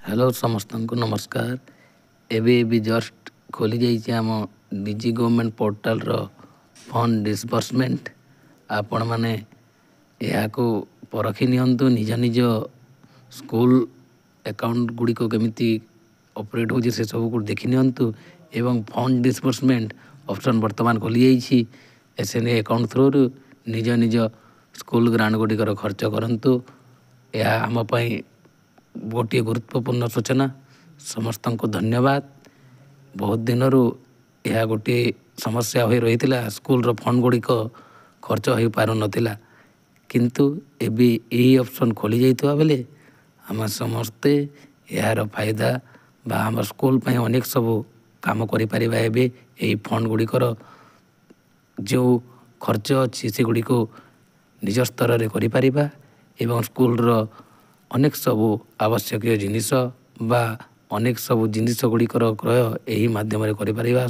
Hello समस्त को नमस्कार। एबी जस्ट खोली जाइए आम DG government portal fund disbursement. आपण माने या परखी नियंतु निज निज स्कूल अकाउंट गुड़ी को केमिति ऑपरेट हो से सब को देखि नियंतु एवं फंड डिस्बर्समेंट ऑप्शन वर्तमान खोली जाइए। एसएनए अकाउंट थ्रू निज निज स्कूल ग्रांट गुड़िकर खर्च करंतु। यह आम पई गोटे गुरुत्वपूर्ण सूचना। समस्त को धन्यवाद। बहुत दिन यह गोटे समस्या हो रही है, स्कूल रो फंड गुड़िक खर्च हो पार नाला, किंतु एबी यही ऑप्शन खोली जाइए बेले आम समस्ते यार फायदा बा आम स्कूल पे अनेक सब काम करिपारिबा। एबे यही फंड गुड़िकर जो खर्च अच्छी से गुड़ी को निज स्तर में करिपारिबा एवं स्कूल रो अनेक सबू आवश्यक जिनिस बा अनेक सबू जिनिस गुड़िकर क्रय यही माध्यम करिपारिबा।